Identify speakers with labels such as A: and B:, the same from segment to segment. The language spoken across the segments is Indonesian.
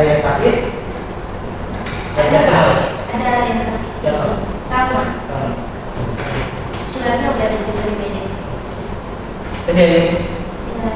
A: yang sakit?
B: Ada yang sakit.
A: Siapa?
B: Sama. Suratnya udah ada di meja.
A: Jadi
B: Ya.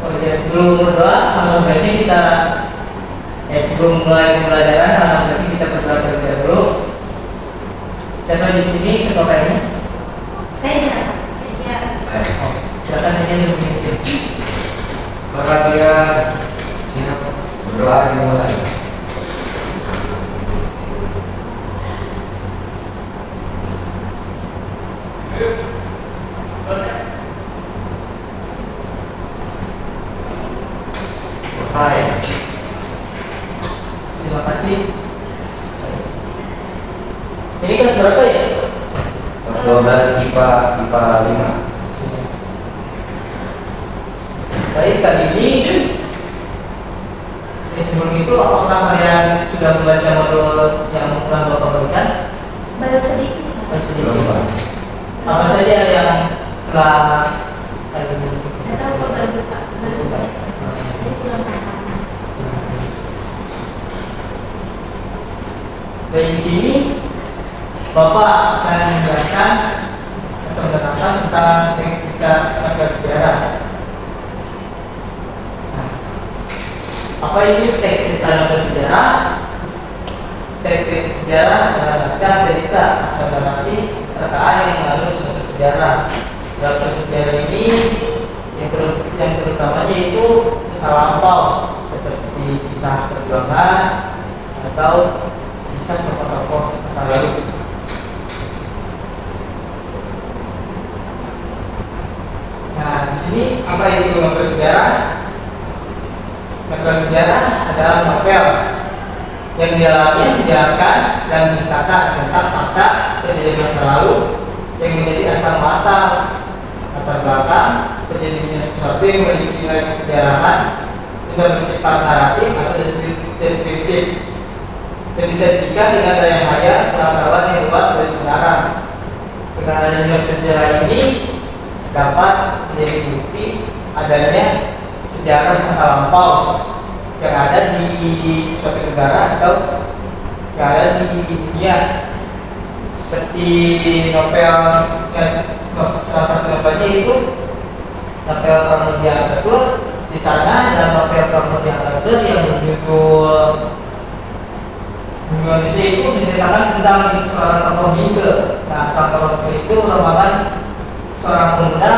A: Oke, sebelum berdoa, baiknya kita sebelum mulai pembelajaran, baiknya kita berdoa terlebih dahulu. Siapa di sini ketua KM-nya?
B: Saya.
A: Silakan aja dulu.
C: Maka dia siap berdoa dimulai. Selesai.
A: Terima kasih. Ini kelas berapa ya?
C: Kelas 12 IPA 5.
A: Baik, kali ini sebelum itu apakah kalian sudah membaca modul yang telah Bapak berikan?
B: Baru sedikit.
A: Baru sedikit.
C: Belum, Pak.
A: Apa saja yang telah kalian
B: Nggak tahu kok baru sedikit. Jadi kurang paham.
A: Dari sini Bapak akan menjelaskan atau menerangkan tentang fisika atau sejarah. Nah, apa itu teks cerita bersejarah? Teks sejarah adalah naskah cerita atau narasi rekaman yang mengandung suatu sejarah. Dalam proses sejarah ini yang terutamanya itu masa lampau seperti kisah perjuangan atau kisah tokoh-tokoh masa lalu. Nah, di sini apa itu novel sejarah? Novel sejarah adalah novel yang di dalamnya menjelaskan dan menceritakan tentang fakta kejadian masa lalu yang menjadi asal muasal latar belakang terjadinya sesuatu yang memiliki nilai kesejarahan, bisa bersifat naratif atau deskriptif, dan bisa diberikan dengan daya haya pengetahuan yang luas dari pengarang. Dengan adanya sejarah ini dapat menjadi bukti adanya sejarah masa lampau yang ada di suatu negara atau yang ada di dunia. Seperti novel yang salah satu novelnya itu novel Pramudia Antatur. Di sana ada novel Pramudia Antatur yang berjudul Indonesia itu menceritakan tentang seorang tokoh Mingge. Nah, seorang tokoh itu merupakan seorang pemuda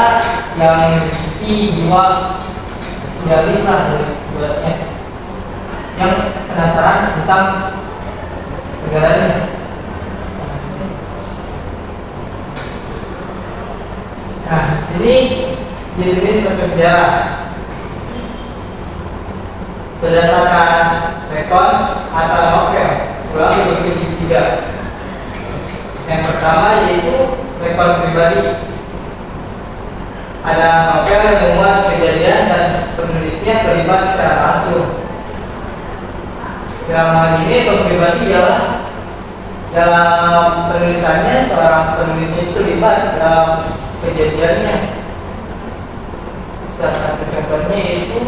A: yang memiliki jiwa idealis lah buatnya, yang penasaran tentang negaranya. Nah, di sini jenis sejarah berdasarkan rekon atau novel ulang berbagi tiga. Yang pertama yaitu rekon pribadi. Ada novel yang memuat kejadian dan penulisnya terlibat secara langsung. Dalam hal ini rekon pribadi ialah dalam penulisannya seorang penulisnya itu terlibat dalam kejadiannya. Salah satu contohnya yaitu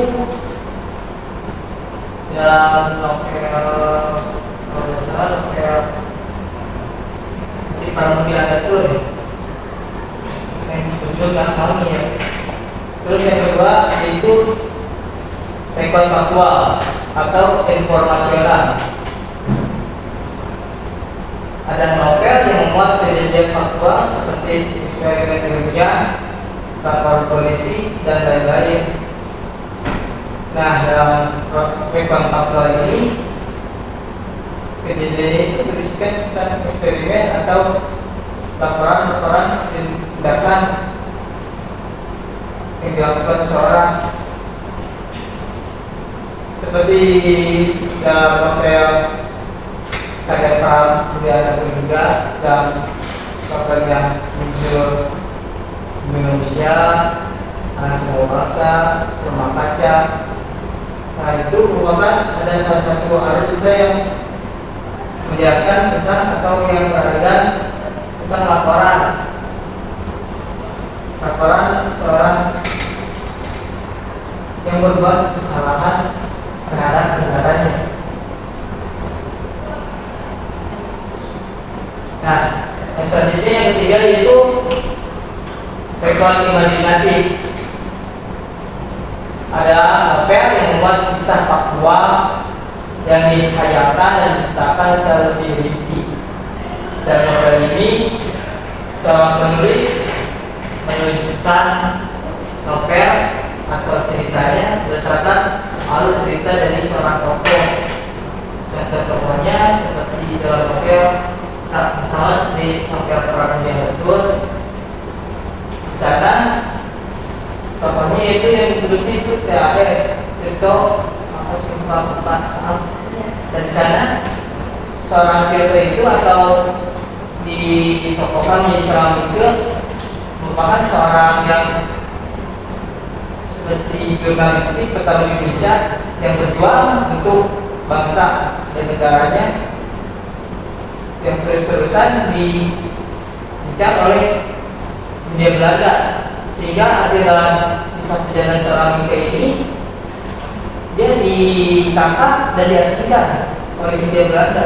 A: dalam novel si Pramudia Antatur yang berjudul Kami ya. Terus yang kedua yaitu rekon faktual atau informasional. Ada novel yang memuat kejadian faktual seperti eksperimen ilmiah, lapor polisi dan lain-lain. Nah, dalam rekon faktual ini kejadian itu berisikan tentang eksperimen atau laporan-laporan tindakan yang dilakukan seorang seperti dalam novel KDP kemudian atau juga dalam novelnya muncul Indonesia, Anak Semua Bangsa, Rumah Kaca. Nah itu merupakan ada salah satu arus juga yang menjelaskan tentang atau yang berkaitan tentang laporan seorang yang berbuat kesalahan terhadap negaranya. Nah, yang selanjutnya yang ketiga yaitu rekon imajinatif. Ada novel yang membuat kisah faktual yang dihayatkan dan diceritakan secara lebih rinci. Dalam novel ini, seorang penulis menuliskan novel atau ceritanya berdasarkan alur cerita dari seorang tokoh. Contoh tokohnya seperti dalam novel sama seperti novel Perang yang Betul. Di sana tokohnya yaitu yang ditulisnya itu TAS, Tirto, dan di sana seorang Tirto itu atau ditokohkan menjadi seorang Tirto merupakan seorang yang seperti jurnalistik pertama di Indonesia yang berjuang untuk bangsa dan negaranya, yang terus-terusan dicap oleh Hindia Belanda, sehingga akhir dalam kisah perjalanan seorang Mika ini dia ditangkap dan diasingkan oleh Hindia Belanda.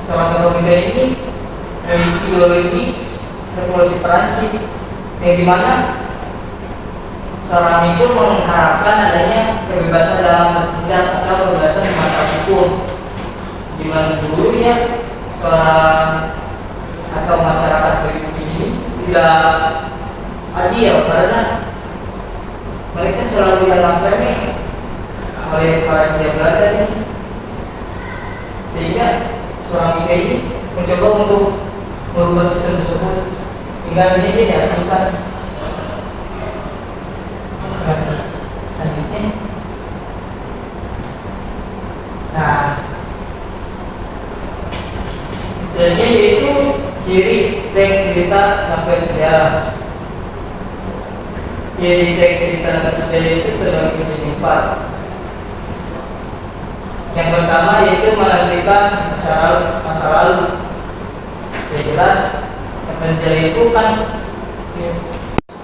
A: Seorang tokoh Mika ini memiliki ideologi revolusi Perancis yang dimana seorang itu mengharapkan adanya kebebasan dalam bertindak atau kebebasan di mata hukum, di mana dulu ya seorang atau masyarakat pribumi ini tidak adil karena mereka selalu dianggap remeh oleh para Hindia Belanda ini, sehingga seorang Mika ini mencoba untuk merubah sistem tersebut hingga ini dia diasingkan. Selanjutnya, nah, selanjutnya yaitu ciri teks cerita novel sejarah. Ciri teks cerita novel sejarah itu terbagi menjadi 4. Yang pertama yaitu melanjutkan masa lalu. Yang jelas novel sejarah itu kan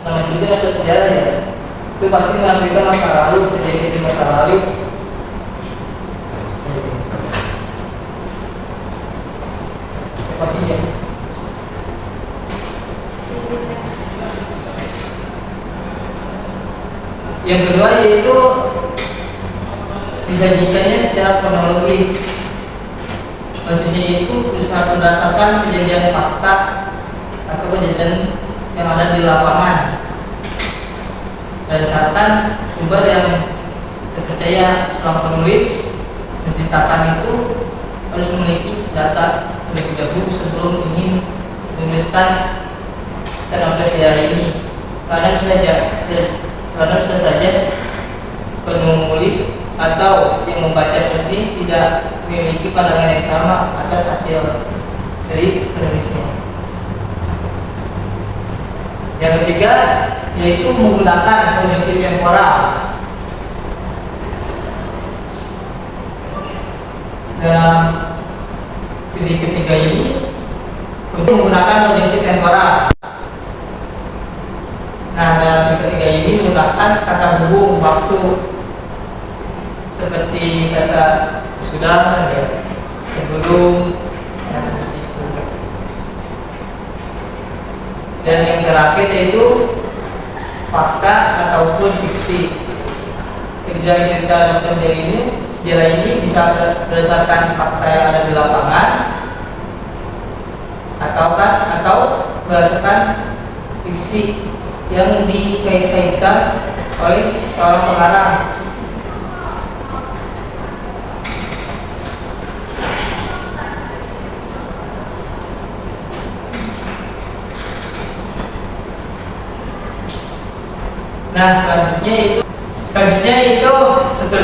A: namanya juga novel sejarah ya. Itu pasti menampilkan masa lalu, kejadian di masa lalu. Pastinya. Yang kedua yaitu disajikannya secara kronologis. Maksudnya itu berdasarkan kejadian fakta atau kejadian yang ada di lapangan, berdasarkan sumber yang terpercaya. Seorang penulis menceritakan itu harus memiliki data terlebih dahulu sebelum ingin menuliskan novel sejarah ini. Karena bisa saja penulis atau yang membaca seperti tidak memiliki pandangan yang sama atas hasil dari penulisnya. Yang ketiga yaitu menggunakan konjungsi temporal. Dalam ciri ketiga ini untuk menggunakan konjungsi temporal. Nah, dalam ciri ketiga ini menggunakan kata hubung waktu seperti kata sesudah, sebelum, dan seperti itu. Dan yang terakhir yaitu fakta ataupun fiksi. Kejadian cerita novel sejarah ini bisa berdasarkan fakta yang ada di lapangan atau berdasarkan fiksi yang dikait-kaitkan oleh seorang pengarang. Nah, selanjutnya itu seterusnya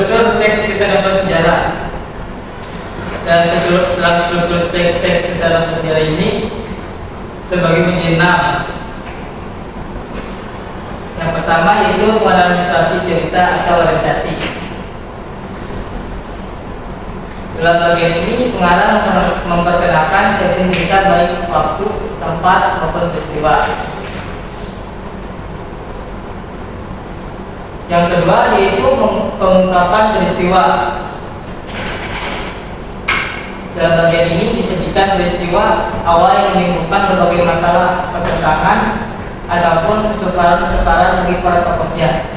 A: cerita novel sejarah. Dan setelah struktur teks cerita novel sejarah ini terbagi menjadi 6. Yang pertama yaitu menganalisasi cerita atau orientasi. Dalam bagian ini pengarang memperkenalkan setting cerita baik waktu, tempat maupun peristiwa. Yang kedua yaitu pengungkapan peristiwa. Dalam bagian ini disajikan peristiwa awal yang menimbulkan berbagai masalah pertentangan ataupun kesukaran bagi para tokohnya.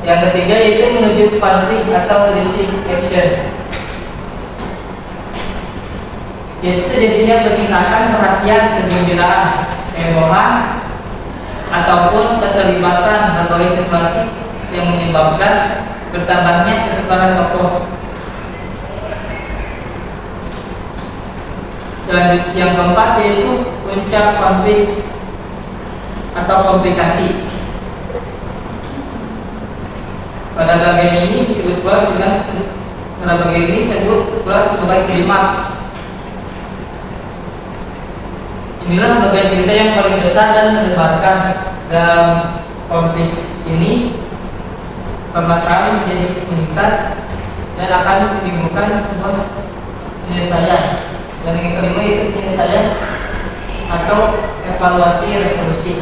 A: Yang ketiga yaitu menuju konflik atau rising action. Yaitu terjadinya permintaan perhatian, kegembiraan, kehebohan ataupun keterlibatan berbagai situasi yang menyebabkan bertambahnya kesukaran tokoh. Selanjutnya yang keempat yaitu puncak konflik atau komplikasi. Pada bagian ini disebut pula sebagai klimaks. Inilah bagian cerita yang paling besar dan mendebarkan. Dalam konflik ini permasalahan menjadi meningkat dan akan menimbulkan sebuah penyelesaian. Dan yang kelima itu penyelesaian atau evaluasi resolusi.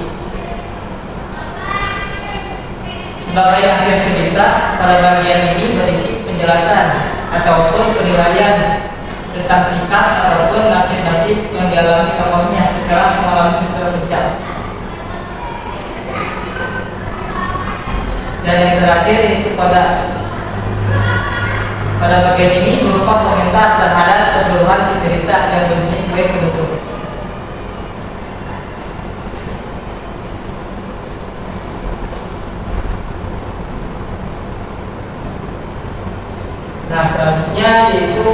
A: Sebagai akhir cerita, pada bagian ini berisi penjelasan ataupun penilaian tentang sikap ataupun nasib-nasib yang dialami tokohnya setelah mengalami peristiwa bencana. Dan yang terakhir itu pada bagian ini berupa komentar terhadap keseluruhan si cerita yang biasanya sebagai penutup. Nah, selanjutnya yaitu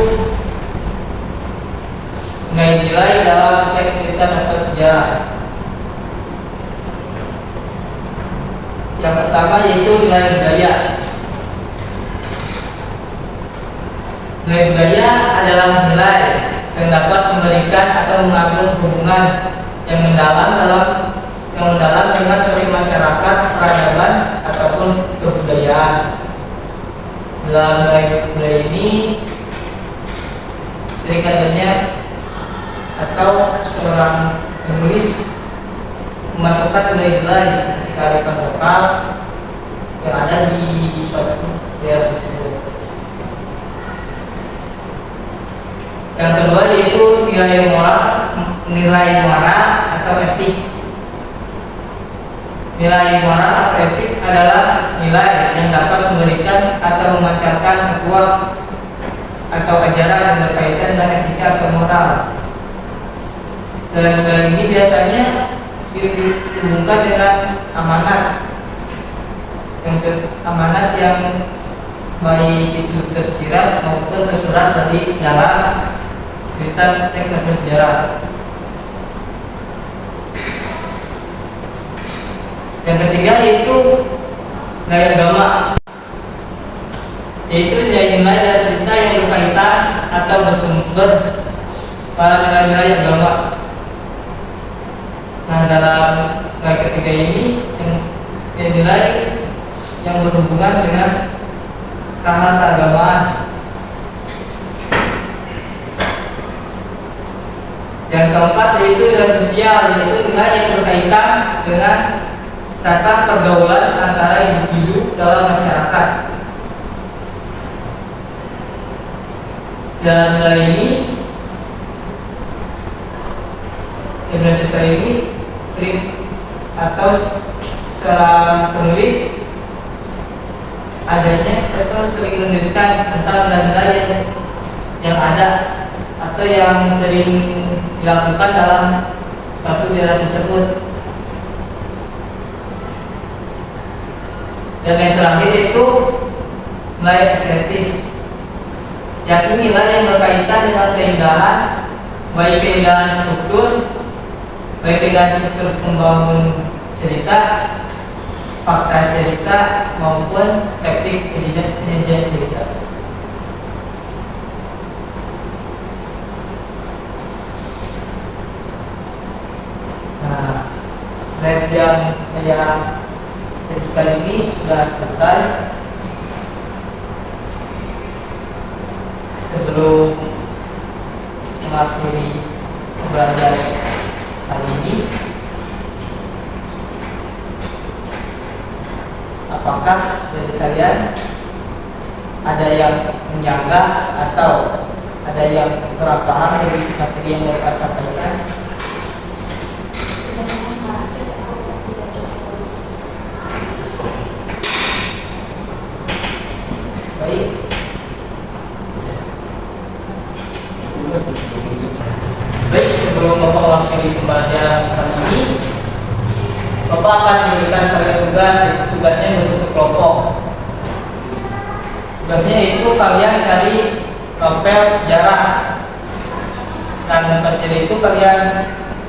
A: nilai-nilai dalam teks cerita novel sejarah. Yang pertama yaitu nilai budaya. Nilai budaya adalah nilai yang dapat memberikan atau mengambil hubungan yang mendalam dengan suatu masyarakat, peradaban ataupun kebudayaan. Dalam nilai budaya ini seringkalinya atau seorang penulis memasukkan nilai-nilai seperti kearifan lokal yang ada di suatu daerah tersebut. Yang kedua yaitu nilai moral atau etik. Nilai moral atau etik adalah nilai yang dapat memberikan atau memancarkan akhlak atau ajaran yang berkaitan dengan etika atau moral. Dalam nilai ini biasanya dihubungkan dengan amanat. Amanat yang baik itu tersirat maupun tersurat dari dalam cerita teks novel sejarah. Yang ketiga yaitu nilai agama, yaitu nilai-nilai dari cerita yang berkaitan atau bersumber pada nilai-nilai agama. Nah, dalam nilai ketiga ini nilai yang berhubungan dengan hal keagamaan. Yang keempat yaitu nilai sosial, yaitu nilai yang berkaitan dengan tata pergaulan antara individu dalam masyarakat. Dalam nilai ini, nilai sosial ini sering atau seorang penulis adanya atau sering menuliskan tentang nilai-nilai yang ada atau yang sering dilakukan dalam suatu daerah tersebut. Dan yang terakhir itu nilai estetis, yakni nilai yang berkaitan dengan keindahan, baik keindahan struktur membangun cerita fakta cerita maupun topik penyajian cerita. Nah, slide yang saya ketika ini sudah selesai. Sebelum mengakhiri pembelajaran hari ini, apakah dari kalian ada yang menyanggah atau ada yang kurang paham dari materi yang saya sampaikan? Baik. Baik, sebelum Bapak mengakhiri pembelajaran kali ini, Bapak akan memberikan kalian tugas, yaitu tugasnya membentuk kelompok. Tugasnya itu kalian cari novel sejarah, dan novel sejarah itu kalian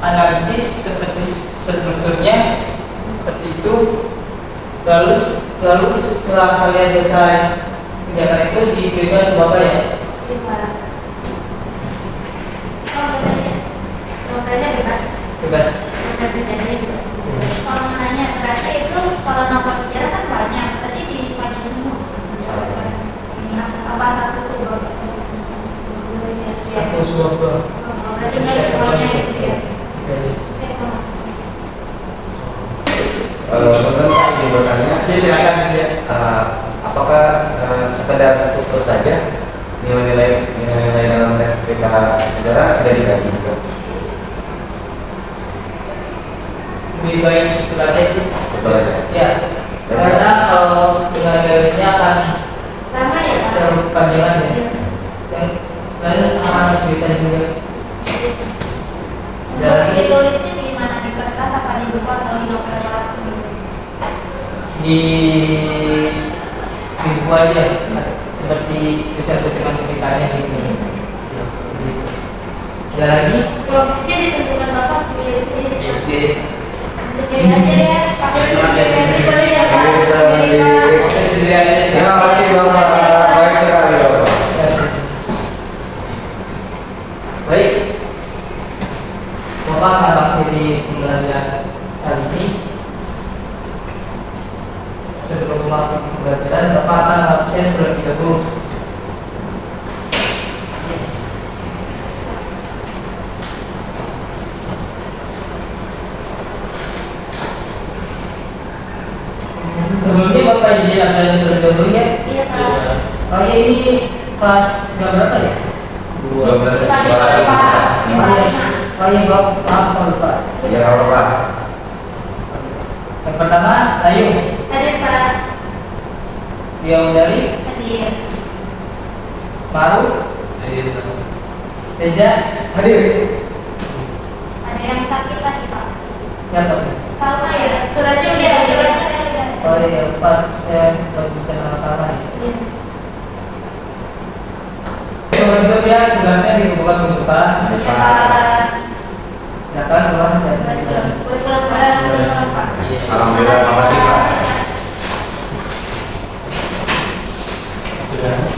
A: analisis seperti strukturnya, seperti itu. Lalu setelah kalian selesai kegiatan itu dikirimkan ke Bapak ya. Bebas.
B: Kalau nanya berarti itu kalau novel sejarah kan banyak, berarti dipakai semua. Ini apa satu subbab?
A: Satu subbab.
B: Berarti nggak semuanya itu ya.
C: Menurut saya ingin bertanya,
A: Silakan ya.
C: apakah sekedar struktur saja nilai-nilai dalam teks cerita sejarah tidak dikaji juga?
A: Lebih baik setelahnya sih.
C: Setelahnya.
A: Ya. Karena kalau nilai-nilainya akan
B: Lama ya Pak?
A: terlalu kepanjangan ya. Dan akan cerita juga.
B: Untuk ditulisnya di mana? Di kertas apa di buku atau di novel langsung?
A: Di buku aja, seperti cerita-cerita ceritanya gitu. Ada lagi?
B: Kelompoknya ditentukan Bapak pilih sendiri.
A: Oke.
B: Sendiri aja ya. Pakai sendiri boleh ya Pak?
C: Sendiri,
B: Sendiri Pak.
A: Oke, sendiri aja.
C: Terima kasih Bapak, baik sekali Bapak.
A: Baik, Bapak akan mengakhiri pembelajaran kali ini. Sebelum mengakhiri pembelajaran, Bapak akan absen terlebih dahulu. Sebelumnya Bapak jadi absen terlebih dahulu ya.
B: Iya Pak.
A: Oh ya, ini kelas jam berapa ya?
C: 12
B: Tadi Pak.
A: Oh ya, maaf Pak lupa.
C: Ya Bapak.
A: Yang pertama, Ayu.
B: Hadir Pak.
A: Yang dari
B: Hadir.
A: Maru, Teja,
C: Hadir.
B: Ada yang sakit lagi Pak.
A: siapa sih?
B: Salma ya. Suratnya udah suratnya udah.
A: Oh iya, pas saya belum kenal sama ya. Teman-teman ya, tugasnya dibuka pembukaan.
B: Iya Pak.
A: Silakan keluar dan
B: Boleh pulang bareng Pak.
C: Alhamdulillah, makasih Pak.
A: sudah.